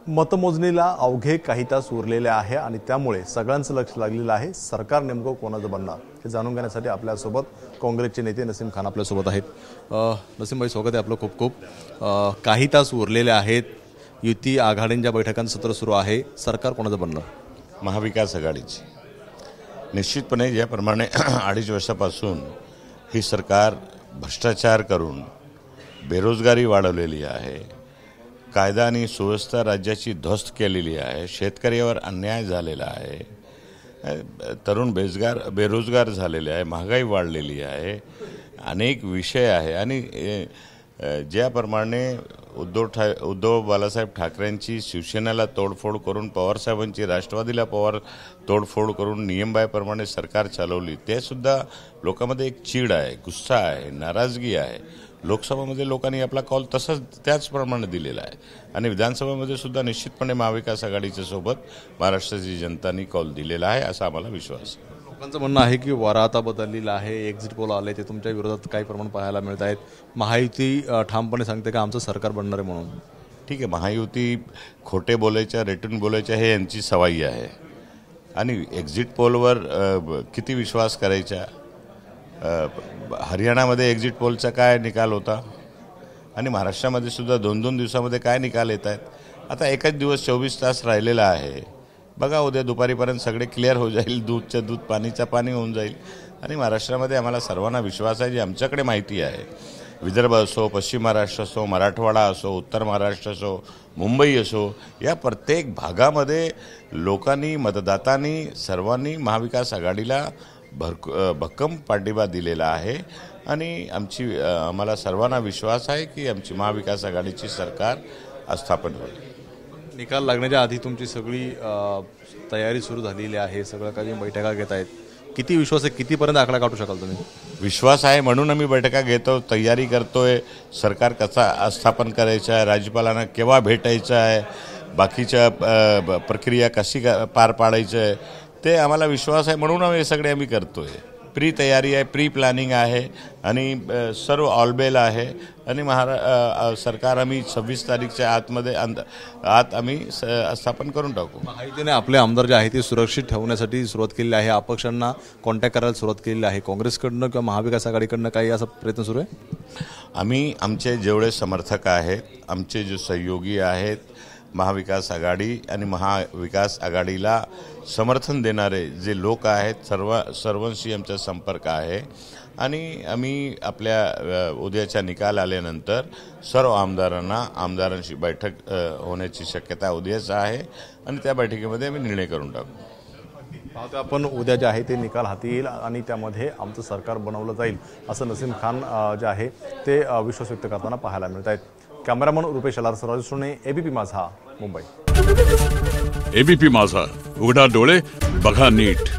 मतमोजणीला अवघे काही तास उरलेले आहे आणि त्यामुळे सगळ्यांचं लक्ष लागलेलं आहे सरकार नेमकं कोणाचं बनणार हे जाणून घेण्यासाठी आपल्यासोबत काँग्रेसचे नेते नसीम खान आपल्यासोबत आहेत। नसीम भाई, स्वागत आहे आपलं खूप खूप। काही तास उरलेले आहेत, युती आघाडींच्या बैठकांचं सत्र सुरू आहे, सरकार कोणाचं बनणार? महाविकास आघाडीची। निश्चितपणे ज्याप्रमाणे 2.5 वर्षापासून ही सरकार भ्रष्टाचार करून बेरोजगारी वाढवलेली आहे, कायदा आणि सुव्यवस्था राज्याची ध्वस्त केलेली आहे, शेतकऱ्यावर अन्याय झालेला आहे, तरुण बेरोजगार झालेले आहे, महागाई वाढलेली आहे, अनेक विषय आहे आणि ज्याप्रमाणे उद्धव बाळासाहेब ठाकरेंची शिवसेनेला तोडफोड करून पवारसाहेबांची राष्ट्रवादीला तोडफोड करून नियमबाह्यप्रमाणे सरकार चालवली, ते सुद्धा लोकांमध्ये एक चीड आहे, गुस्सा आहे, नाराजगी आहे। लोकसभामध्ये लोकांनी आपला कौल तसंच त्याचप्रमाणे दिलेला आहे आणि विधानसभेमध्ये सुद्धा निश्चितपणे महाविकास आघाडीच्या सोबत महाराष्ट्राची जनतांनी कौल दिलेला आहे असा आम्हाला विश्वास आहे। लोकांचं म्हणणं आहे की वारा आता बदललेला आहे, एक्झिट पोल आले ते तुमच्या विरोधात काही प्रमाण पाहायला मिळत आहेत, महायुती ठामपणे सांगते का आमचं सरकार बनणार आहे म्हणून। ठीक आहे, महायुती खोटे बोलायच्या, रेटून बोलायच्या हे यांची सवयी आहे आणि एक्झिट पोलवर किती विश्वास करायचा। हरियाणामध्ये एक्झिट पोलचा काय निकाल होता आणि महाराष्ट्रामध्ये सुद्धा 2-2 दिवसामध्ये काय निकाल येत आहेत। आता एकच दिवस 24 तास राहिलेला आहे, बघा उद्या दुपारीपर्यंत सगळे क्लिअर हो जाईल, दूधचं दूध पाणीचं पाणी होऊन जाईल आणि महाराष्ट्रामध्ये आम्हाला सर्वांना विश्वास आहे, जी आमच्याकडे माहिती आहे, विदर्भ असो, पश्चिम महाराष्ट्र असो, मराठवाडा असो, उत्तर महाराष्ट्र असो, मुंबई असो, या प्रत्येक भागामध्ये लोकांनी, मतदातांनी, सर्वांनी महाविकास आघाडीला भक्कम पाठिंबा दिलेला आहे आणि आम्हाला सर्वांना विश्वास आहे की आमची महाविकास आघाडीची सरकार स्थापन होईल। निकाल लागण्याच्या आधी तुमची सगळी तयारी सुरू झालेली आहे, सगळं काही बैठका घेत आहेत, किती विश्वास आहे, कितीपर्यंत आकडा काढू शकाल तुम्ही? विश्वास आहे म्हणून आम्ही बैठका घेतो, तयारी करतोय, सरकार कसा स्थापन करायचं आहे, राज्यपालांना केव्हा भेटायचं आहे, बाकीच्या प्रक्रिया कशी पार पाडायचं आहे ते आम्हाला विश्वास आहे म्हणून आम्ही सगळे करतोय। प्री तयारी आहे, प्री प्लॅनिंग आहे आणि सर्व ऑलबेल आहे आणि सरकार आम्ही 26 तारीखच्या आत आम्ही स्थापन करून टाकू। महायुतीने आपले आमदार जे आहे ते सुरक्षित ठेवण्यासाठी सुरुवात केलेली आहे, अपक्षांना कॉन्टॅक्ट करायला सुरुवात केलेली आहे, काँग्रेसकडनं किंवा महाविकास आघाडीकडनं काही असा प्रयत्न सुरू आहे? आमचे जेवढे समर्थक आहेत, आमचे जे सहयोगी आहेत, महाविकास आघाडी आणि महाविकास आघाडीला समर्थन देणारे जे लोक आहेत, सर्वांशी आमचा संपर्क आहे आणि आम्ही आपल्या उद्याचा निकाल आल्यानंतर सर्व आमदारांशी बैठक होण्याची शक्यता उद्याच आहे आणि त्या बैठकीमध्ये आम्ही निर्णय करून टाकू। पाहतो आपण उद्या जे आहे ते निकाल हाती येईल आणि त्यामध्ये आमचं सरकार बनवलं जाईल असं नसीम खान जे आहे ते विश्वास व्यक्त करताना पाहायला मिळत आहेत। कॅमेरामन रुपेश अलारसराज सोने, एबीपी माझा, मुंबई। एबीपी माझा, उघडा डोळे बघा नीट।